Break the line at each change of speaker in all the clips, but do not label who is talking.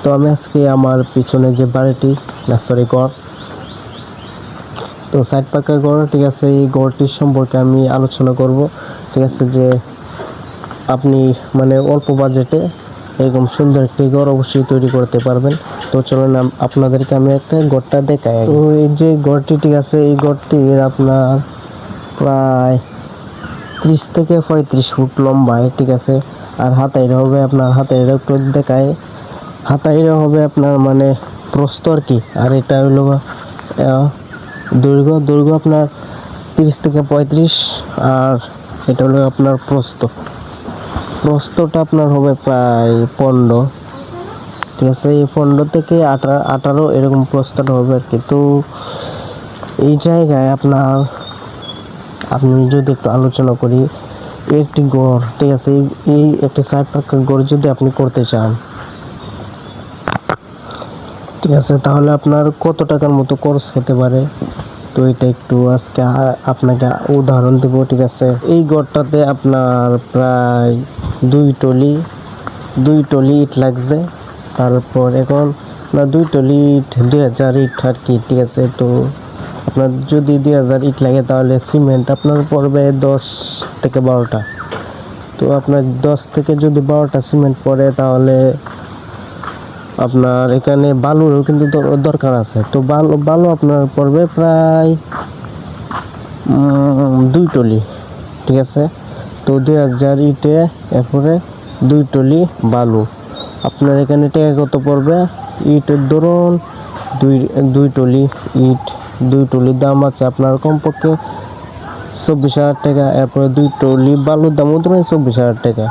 তো আমি আজকে আমার পিছনে যে বাড়িটি ঘর, তো সাইড পাকা ঘর, ঠিক আছে, এই ঘরটির সম্পর্কে আমি আলোচনা করব। ঠিক আছে, যে আপনি মানে অল্প বাজেটে এরকম সুন্দর একটি ঘর অবশ্যই তৈরি করতে পারবেন। তো চলুন আপনাদেরকে আমি একটা ঘরটা দেখাই। তো এই যে ঘরটি, ঠিক আছে, এই ঘরটির আপনার প্রায় 30 থেকে 35 ফুট লম্বায়, ঠিক আছে। আর হাতাইরা হবে আপনার, হাতাইরা একটু দেখায়, হাতাইরা হবে আপনার মানে প্রস্থ আর কি। আর এটা হলো দৈর্ঘ্য আপনার 30 থেকে 35, আর এটা হলো আপনার প্রস্থটা আপনার হবে প্রায় 15, ঠিক আছে। এই 15 থেকে 18 এরকম প্রস্থটা হবে আর কি। তো এই জায়গায় আপনি যদি একটু আলোচনা করি, একটি ঘর, ঠিক আছে, এই একটি সাইড পাকা ঘর যদি আপনি করতে চান, ঠিক আছে, তাহলে আপনার কত টাকার মতো খরচ হতে পারে। তো এটা একটু আজকে আপনাকে উদাহরণ দেব, ঠিক আছে। এই ঘরটাতে আপনার প্রায় 2 টলি ইট লাগছে। তারপর এখন না 2 টলি ইট 2000 ইট আর কি, ঠিক আছে। তো আপনার যদি 2000 ইট লাগে তাহলে সিমেন্ট আপনার পড়বে 10 থেকে 12টা। তো আপনার 10 থেকে যদি 12টা সিমেন্ট পড়ে, তাহলে আপনার এখানে বালুরও কিন্তু দরকার আছে। তো বালু আপনার পড়বে প্রায় 2 টলি, ঠিক আছে। তো 2000 ইটে এরপরে 2 টলি বালু, আপনার এখানে টাকা কত পড়বে? ইটের ধরুন 2 টলি ইট, 2 টলির দাম আছে আপনার কমপক্ষে 24,000 টাকা। এরপরে 2 টলি বালুর দামও ধরুন 24,000 টাকা।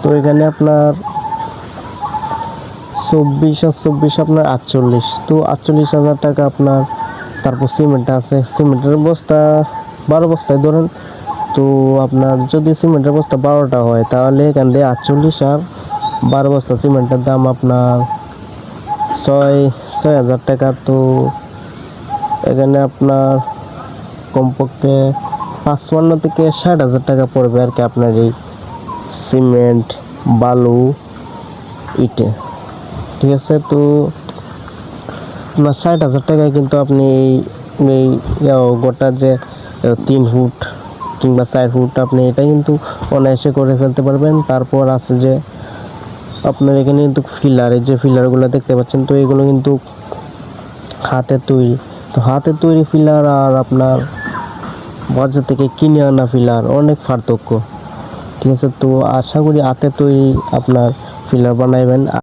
তো এখানে আপনার 24 আর 24 আপনার 48, তো 48,000 টাকা আপনার। তারপর সিমেন্ট আছে, সিমেন্টের বস্তা 12 বস্তায় ধরেন। তো আপনার যদি সিমেন্টের বস্তা 12টা হয়, তাহলে এখান থেকে 48 আর 12 বস্তা সিমেন্টের দাম আপনার 6,000 টাকা। তো এখানে আপনার কমপক্ষে 55 থেকে 60,000 টাকা পড়বে আর কি আপনার এই সিমেন্ট, বালু, ইটে, ঠিক আছে। তো আপনার 60,000 টাকায় কিন্তু আপনি এই গোটা যে 3 ফুট কিংবা 4 ফুট আপনি এটা কিন্তু অনায়াসে করে ফেলতে পারবেন। তারপর আছে যে আপনার এখানে কিন্তু ফিলার, এই যে ফিলারগুলো দেখতে পাচ্ছেন, তো এগুলো কিন্তু হাতে তৈরি। তো হাতে তৈরি ফিলার আর আপনার বাজার থেকে কিনে আনা ফিলার অনেক পার্থক্য, ঠিক আছে। তো আশা করি হাতে তৈরি আপনার ফিলার বানাইবেন।